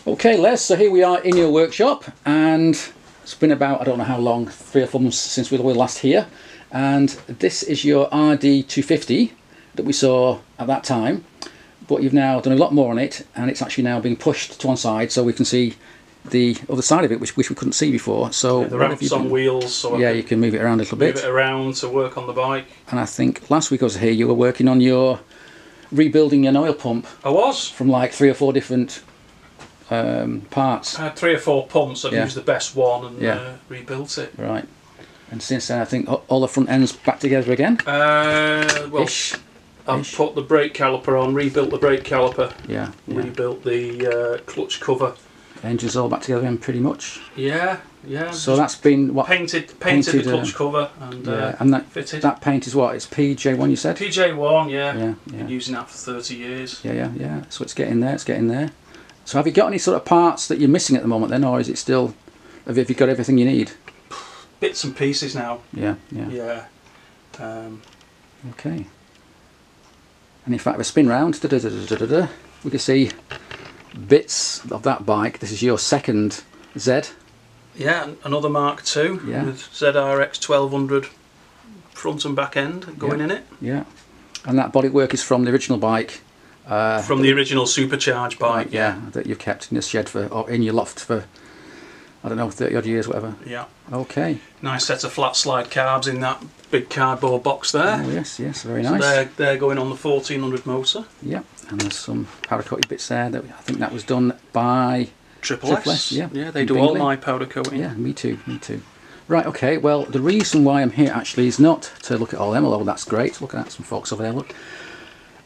Okay, Les, so here we are in your workshop, and it's been about, I don't know how long, 3 or 4 months since we were last here, and this is your RD250 that we saw at that time, but you've now done a lot more on it, and it's actually now being pushed to one side so we can see the other side of it, which we couldn't see before. So yeah, the ramp's on wheels, so yeah, you can move it around a little bit. Move it around to work on the bike. And I think last week I was here, you were working on your rebuilding an oil pump. I was. From like 3 or 4 different parts. I had 3 or 4 pumps. I've used the best one and rebuilt it. Right. And since then, I think all the front ends back together again. Well, I've put the brake caliper on, rebuilt the brake caliper. Yeah. Rebuilt the clutch cover. Engine's all back together again, pretty much. Yeah, yeah. So that's been what? Painted the clutch cover and that fitted. That paint is what? It's PJ1, you said? PJ1, yeah. Yeah. Been using that for 30 years. Yeah. So it's getting there. It's getting there. So have you got any sort of parts that you're missing at the moment then, or is it still? Have you got everything you need? Bits and pieces now. Yeah. Okay. And in fact, if I spin round, we can see bits of that bike. This is your second Z. Yeah, another Mark II with ZRX 1200 front and back end going in it. Yeah, and that bodywork is from the original bike. From the original Supercharged bike. Yeah, that you've kept in your shed or in your loft for, I don't know, 30 odd years, whatever. Yeah. Okay. Nice set of flat slide carbs in that big cardboard box there. Oh yes, very nice. So they're going on the 1400 motor. Yeah, and there's some powder coated bits there. That I think that was done by Triple S. Yeah, they do all my powder coating. Yeah, me too. Right, okay, well, the reason why I'm here actually is not to look at all them, although that's great. Look at some folks over there, look.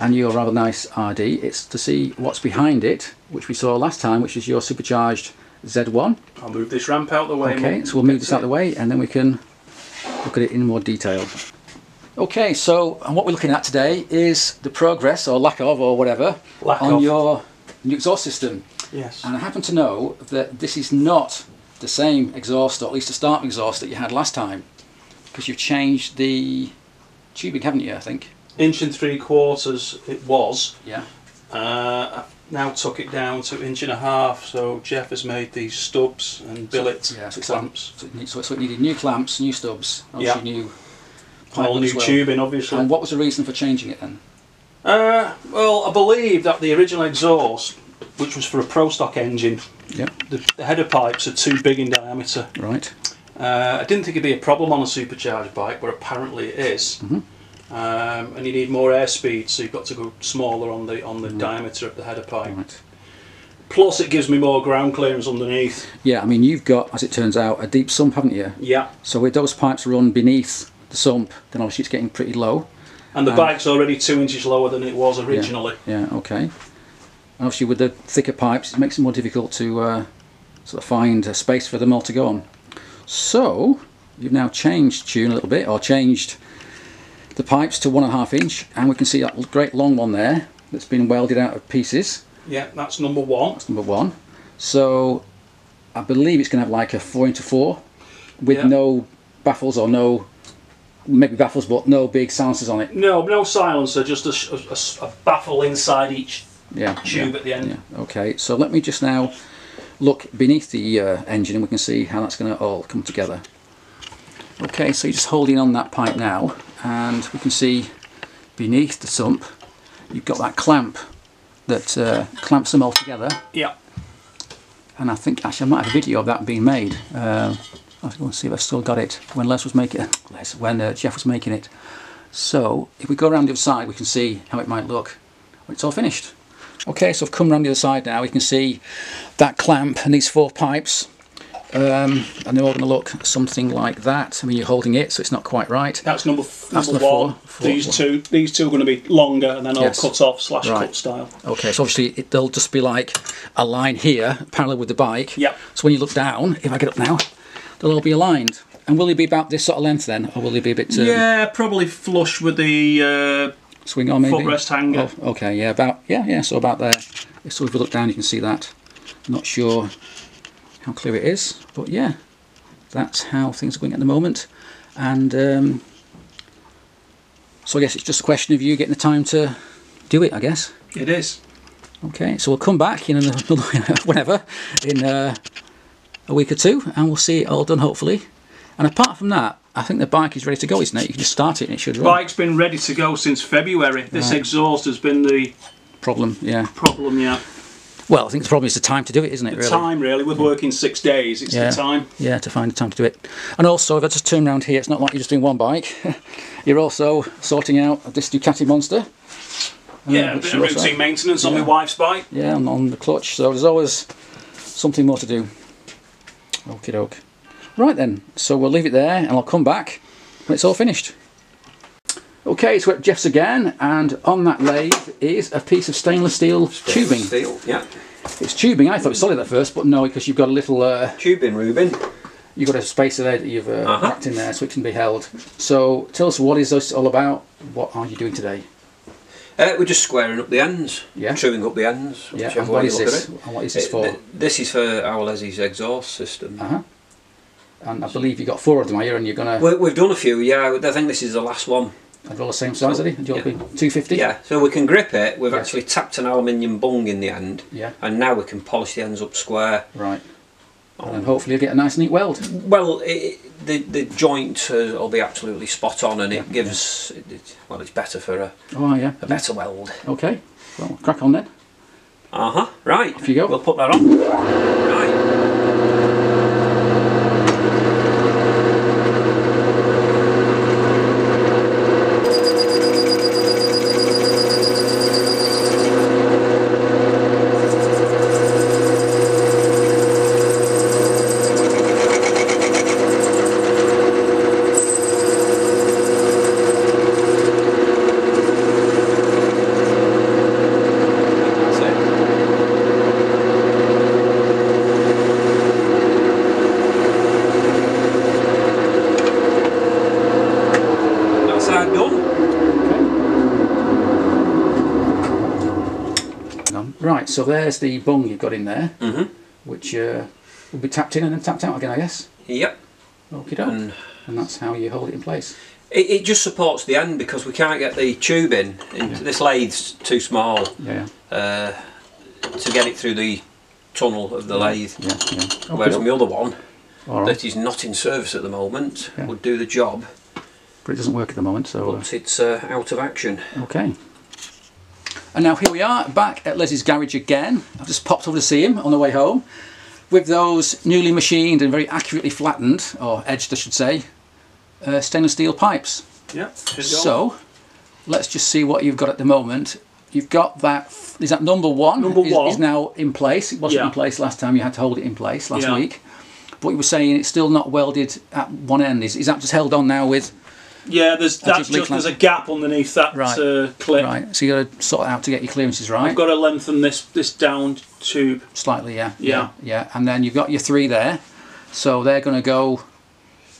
And your rather nice RD. It's to see what's behind it, which we saw last time, which is your Supercharged Z1. I'll move this ramp out the way. Okay, so we'll move this out the way, and then we can look at it in more detail. Okay, so what we're looking at today is the progress, or lack of, or whatever, on your new exhaust system. Yes. And I happen to know that this is not the same exhaust, or at least the starting exhaust that you had last time, because you've changed the tubing, haven't you, I think? 1 3/4 it was. Yeah. I've now took it down to 1.5 inches, so Jeff has made these stubs and billet clamps. So it needed new clamps, new stubs, new all new tubing, obviously. And what was the reason for changing it then? Well, I believe that the original exhaust, which was for a Pro Stock engine, the header pipes are too big in diameter. Right. I didn't think it'd be a problem on a supercharged bike, but apparently it is. And you need more airspeed, so you've got to go smaller on the diameter of the header pipe. Right. Plus, it gives me more ground clearance underneath. Yeah, I mean, you've got, as it turns out, a deep sump, haven't you? Yeah. So with those pipes run beneath the sump, then obviously it's getting pretty low. And the bike's already 2 inches lower than it was originally. Yeah, okay. And obviously with the thicker pipes, it makes it more difficult to sort of find a space for them all to go on. So, you've now changed tune a little bit, or changed the pipes to 1.5 inch, and we can see that great long one there that's been welded out of pieces. Yeah, that's number 1. That's number 1. So I believe it's going to have like a 4x4 with no baffles, or no, maybe baffles, but no big silencers on it. No silencer, just a baffle inside each tube at the end. Yeah. Okay, so let me just now look beneath the engine, and we can see how that's going to all come together. Okay, so you're just holding on that pipe now, and we can see beneath the sump you've got that clamp that clamps them all together. Yeah. And I think actually I might have a video of that being made. I'll go and see if I've still got it when Jeff was making it. So if we go around the other side, we can see how it might look when it's all finished. Okay, so I've come around the other side now. We can see that clamp and these 4 pipes. And they're all going to look something like that. I mean, you're holding it, so it's not quite right. That's number 1. These two are going to be longer, and then all cut off / cut style. Okay, so obviously they'll just be like a line here, parallel with the bike. Yep. So when you look down, if I get up now, they'll all be aligned. And will they be about this sort of length then, or will they be a bit? Yeah, probably flush with the swing arm, maybe. footrest hanger. Oh, okay, yeah, so about there. So if we look down, you can see that. Not sure how clear it is, but yeah, that's how things are going at the moment. And so I guess it's just a question of you getting the time to do it, I guess. It is. Okay, so we'll come back in another, whenever, in a week or two, and we'll see it all done hopefully. And apart from that, I think the bike is ready to go, isn't it? You can just start it and it should run. The bike's been ready to go since February. This exhaust has been the problem, yeah. Problem, yeah. Well, I think the problem is the time to do it, isn't it? The time, really. With working 6 days, it's the time. Yeah, to find the time to do it. And also, if I just turn around here, it's not like you're just doing one bike. You're also sorting out this Ducati Monster. Yeah, a bit of routine maintenance on my wife's bike. Yeah, on the clutch. So there's always something more to do. Okie doke. Right then, so we'll leave it there, and I'll come back when it's all finished. Okay, so we're at Jeff's again, and on that lathe is a piece of stainless steel tubing. Steel, yeah. It's tubing. I thought it was solid at first, but no, because you've got a little tubing, Reuben. You've got a spacer there that you've wrapped in there, so it can be held. So tell us, what is this all about? What are you doing today? We're just squaring up the ends, trimming up the ends. Yeah. And what is this? And what is this for? This is for our Leslie's exhaust system. And I believe you've got 4 of them here, and you're gonna. We've done a few, yeah. I think this is the last one. And they're all the same size, are they? And you'll be 250? Yeah, so we can grip it. We've actually tapped an aluminium bung in the end. Yeah. And now we can polish the ends up square. Right. And then hopefully you'll get a nice neat weld. Well, the joint will be absolutely spot on, and it gives, well, it's better for a better weld. Okay, well, crack on then. Right. Off you go. We'll put that on. Right. Right, so there's the bung you've got in there, which will be tapped in and then tapped out again, I guess. Yep. Okie doke. And that's how you hold it in place. It just supports the end because we can't get the tube in. This lathe's too small to get it through the tunnel of the lathe. Whereas my other one, that is not in service at the moment, would do the job. But it doesn't work at the moment, so... But it's out of action. Okay. And now here we are, back at Leslie's garage again. I've just popped over to see him on the way home with those newly machined and very accurately flattened, or edged I should say, stainless steel pipes. Yeah. So, let's just see what you've got at the moment. You've got that, is that number one? Number one. Is now in place. It wasn't in place last time, you had to hold it in place last week. But you were saying it's still not welded at one end. Is that just held on now with... Yeah, there's a gap underneath that clip. Right, so you got to sort it out to get your clearances right. I've got to lengthen this down tube slightly. Yeah. And then you've got your 3 there, so they're going to go.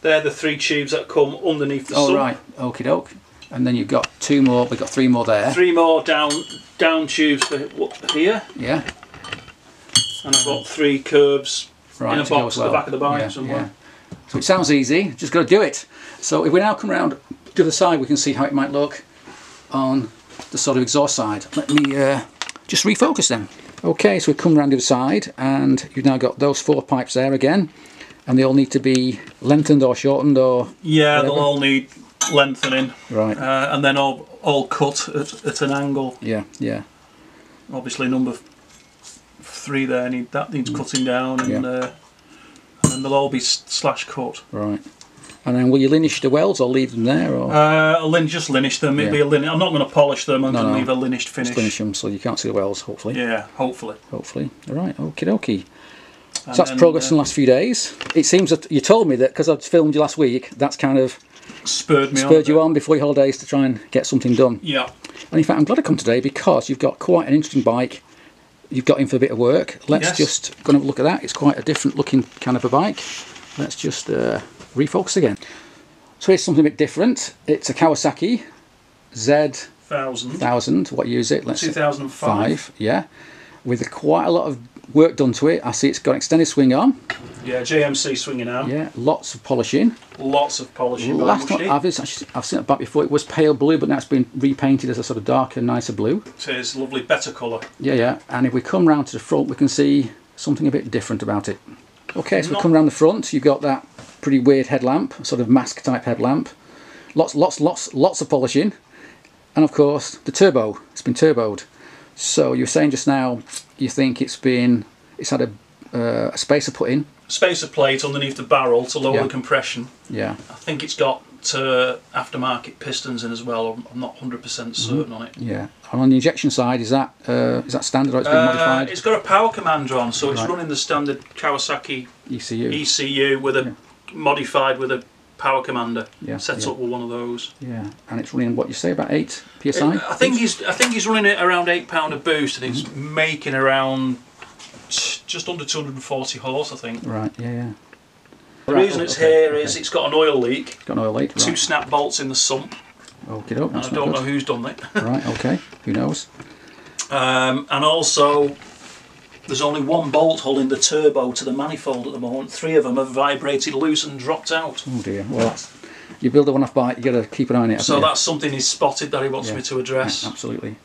They're the 3 tubes that come underneath the sump. Oh right, okie doke. And then you've got 2 more. We've got 3 more there. 3 more down tubes for here. Yeah. And I've got 3 curves in a box at the back of the bike somewhere. Yeah. So it sounds easy, just got to do it. So if we now come around to the side, we can see how it might look on the sort of exhaust side. Let me just refocus them. Okay, so we've come around to the side, and you've now got those 4 pipes there again, and they all need to be lengthened or shortened or yeah, whatever. They'll all need lengthening. Right. And then all cut at an angle. Yeah. Obviously number 3 there needs cutting down, and then they'll all be slash cut. Right. And then will you linish the welds or leave them there? Or? I'll just linish them. It'll be a I'm not going to polish them. I'm going to leave a linished finish. Just linish them so you can't see the welds, hopefully. Yeah, hopefully. Hopefully. All right, okie dokie. So that's progress in the last few days. It seems that you told me that because I'd filmed you last week, that's kind of spurred you on before your holidays to try and get something done. Yeah. And in fact, I'm glad I come today because you've got quite an interesting bike. You've got in for a bit of work. Let's just go and have a look at that. It's quite a different looking kind of a bike. Let's just refocus again. So here's something a bit different. It's a Kawasaki Z1,000. What year is it? 2005. Yeah, with quite a lot of work done to it. I see it's got an extended swing arm. Yeah, JMC swinging arm. Yeah, lots of polishing. Lots of polishing. Last one, I've seen it back before. It was pale blue, but now it's been repainted as a sort of darker, nicer blue. It is lovely, better colour. Yeah, yeah. And if we come round to the front, we can see something a bit different about it. Okay, so we come round the front. You've got that pretty weird headlamp, sort of mask type headlamp. Lots of polishing, and of course the turbo. It's been turboed. So you were saying just now, you think it's had a spacer put in. Spacer plate underneath the barrel to lower the compression. Yeah. I think it's got aftermarket pistons in as well. I'm not 100% certain on it. Yeah. And on the injection side, is that standard or it's been modified? It's got a power commander on, so it's running the standard Kawasaki ECU with a modified with a power commander. Yeah. Set up with one of those. Yeah. And it's running what you say about 8 psi. I think he's running it around £8 a boost, and it's making around just under 240 horse, I think. Right. Yeah. Yeah. The reason it's here is it's got an oil leak. It's got an oil leak. Right. 2 snap bolts in the sump. Okay, I don't know who's done it. Right. Okay. Who knows? And also, there's only 1 bolt holding the turbo to the manifold at the moment. 3 of them have vibrated loose and dropped out. Oh dear. Well, you build a one-off bike, you got to keep an eye on it. So that's something he's spotted that he wants me to address. Yeah, absolutely.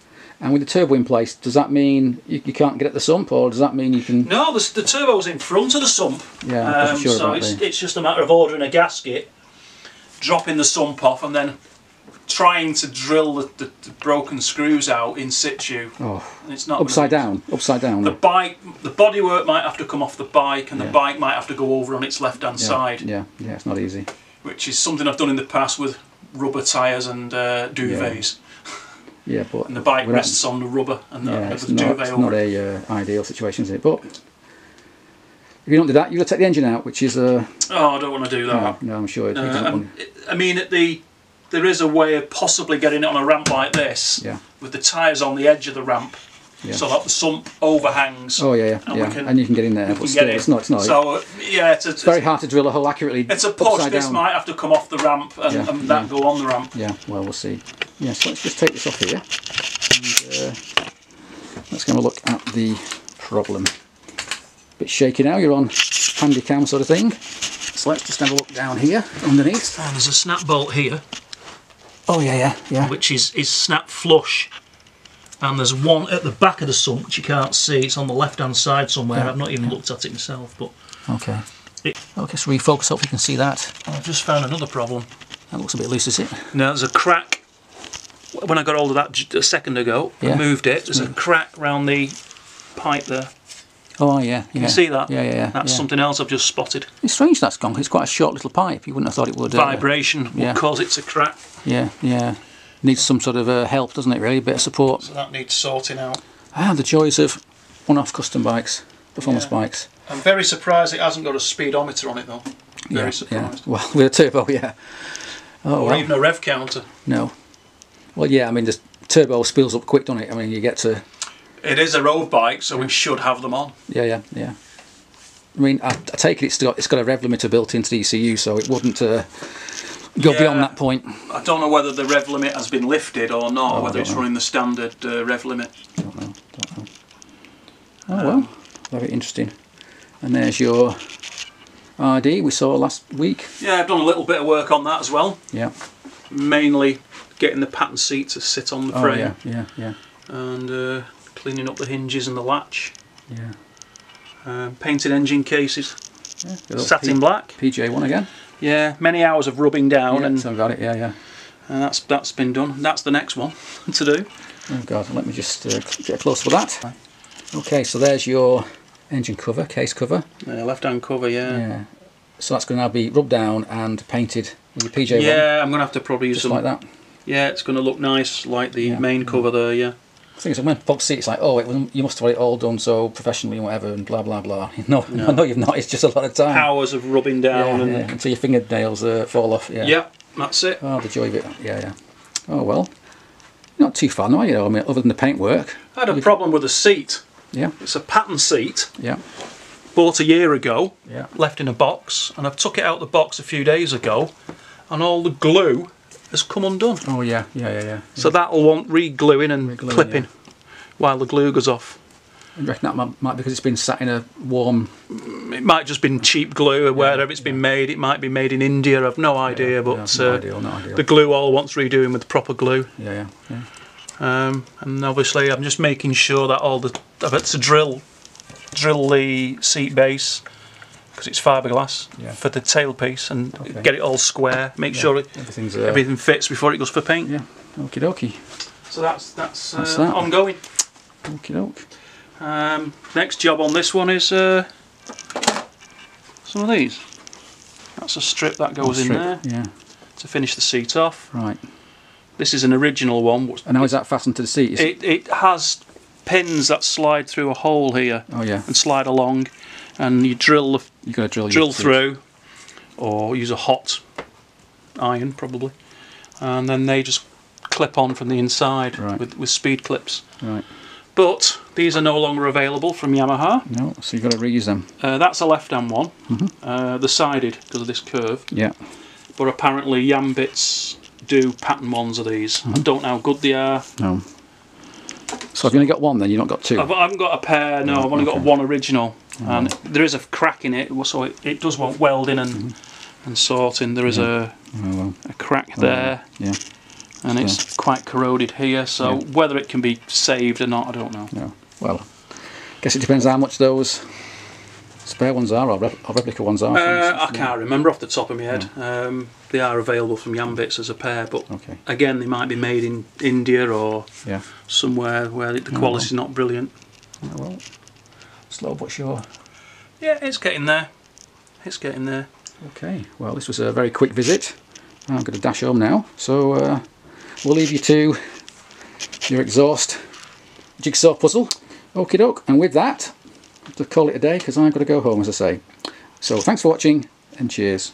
And with the turbo in place, does that mean you can't get at the sump, or does that mean you can? No, the turbo's in front of the sump. Yeah, sure so it's just a matter of ordering a gasket, dropping the sump off, and then trying to drill the broken screws out in situ. Oh, and it's not upside down. The bodywork might have to come off the bike, and the bike might have to go over on its left-hand side. Yeah, yeah, it's not easy. Which is something I've done in the past with rubber tyres and duvets. Yeah, but and the bike rests on the rubber and the duvet over. It's not a ideal situation, is it? But if you don't do that, you've got to take the engine out, which is oh, I don't want to do that. No, I'm sure. I mean, there is a way of possibly getting it on a ramp like this, with the tyres on the edge of the ramp, so that the sump overhangs. Oh yeah, and you can get in there, but still, it's not. So it's very hard to drill a hole accurately. It's a push. This might have to come off the ramp and that go on the ramp. Yeah, well, we'll see. Yeah, so let's just take this off here, and let's go and look at the problem. Bit shaky now. You're on handy cam sort of thing. So let's just have a look down here underneath. And there's a snap bolt here. Oh yeah. Which is snap flush. And there's one at the back of the sump which you can't see. It's on the left-hand side somewhere. I've not even looked at it myself, but okay. Okay, so refocus. Hope you can see that. I've just found another problem. That looks a bit loose, is it? No, there's a crack. When I got hold of that a second ago, I moved it. There's a crack round the pipe there. Oh yeah. You can see that? Yeah. That's something else I've just spotted. It's strange that's gone. It's quite a short little pipe. You wouldn't have thought it would. Vibration would cause it to crack. Yeah. Needs some sort of help, doesn't it? Really, a bit of support. So that needs sorting out. The joys of one-off custom bikes, performance bikes. I'm very surprised it hasn't got a speedometer on it though. Very surprised. Yeah. Well, with a turbo, Or even a rev counter. No. Well, yeah. I mean, the turbo spills up quick, doesn't it? I mean, you get to. It is a road bike, so we should have them on. Yeah. I mean, I take it it's got a rev limiter built into the ECU, so it wouldn't go beyond that point. I don't know whether the rev limit has been lifted or not, or whether it's running the standard rev limit. Don't know. Oh well, very interesting. And there's your RD we saw last week. Yeah, I've done a little bit of work on that as well. Yeah. Mainly getting the pattern seat to sit on the frame. Yeah. And cleaning up the hinges and the latch. Yeah. Painted engine cases. Yeah, satin black. PJ1 again. Yeah, many hours of rubbing down. And so I've got it. Yeah. And that's been done. That's the next one to do. Oh God, let me just get close to that. Okay, so there's your engine cover, case cover. Left-hand cover, yeah. So that's going to now be rubbed down and painted with your PJ1. Yeah, I'm going to have to probably use just like that. Yeah, it's going to look nice like the main cover there. Yeah. The thing is, when folks see it, it's like, oh, you must have had it all done so professionally and whatever, and blah blah blah. No, you've not. It's just a lot of time. Hours of rubbing down until your fingernails fall off. Yeah, that's it. Oh, the joy of it. Yeah. Oh well, not too far now, I mean, other than the paintwork. I had a problem with the seat. Yeah. It's a pattern seat. Yeah. Bought a year ago. Yeah. Left in a box, and I've took it out the box a few days ago, and all the glue has come undone. Oh yeah. So that'll want re-gluing and clipping while the glue goes off. You reckon that might because it's been sat in a warm... It might just been cheap glue, or wherever it's been made. It might be made in India, I've no idea, but no ideal. The glue all wants redoing with proper glue. Yeah. And obviously I'm just making sure that I've had to drill the seat base, because it's fiberglass, for the tailpiece, and get it all square, make sure everything fits before it goes for paint. Yeah, okie dokie. So that's that. Ongoing. Okie doke. Next job on this one is some of these. That's a strip that goes in there to finish the seat off. Right. This is an original one. And how is that fastened to the seat? It has pins that slide through a hole here. Oh yeah. And slide along, and you drill. You got to drill through, or use a hot iron probably, and then they just clip on from the inside with speed clips. Right. But these are no longer available from Yamaha. No, so you've got to reuse them. That's a left-hand one, the sided because of this curve. Yeah. But apparently Yambits do pattern ones of these. I don't know how good they are. No. So have you only got one then? You've not got two? I haven't got a pair, no, I've only got one original. And there is a crack in it, so it does want welding and sorting. There is a crack there. Yeah. And it's quite corroded here, so whether it can be saved or not, I don't know. No. Well, I guess it depends how much those spare ones are, or replica ones are. I can't remember off the top of my head. They are available from Yambits as a pair, but again, they might be made in India or somewhere where the quality's not brilliant. Yeah, well, slow but sure. Yeah, it's getting there. It's getting there. Okay, well, this was a very quick visit. I'm going to dash home now, so we'll leave you to your exhaust jigsaw puzzle. Okie doke, and with that, I have to call it a day because I've got to go home, as I say. So thanks for watching, and cheers.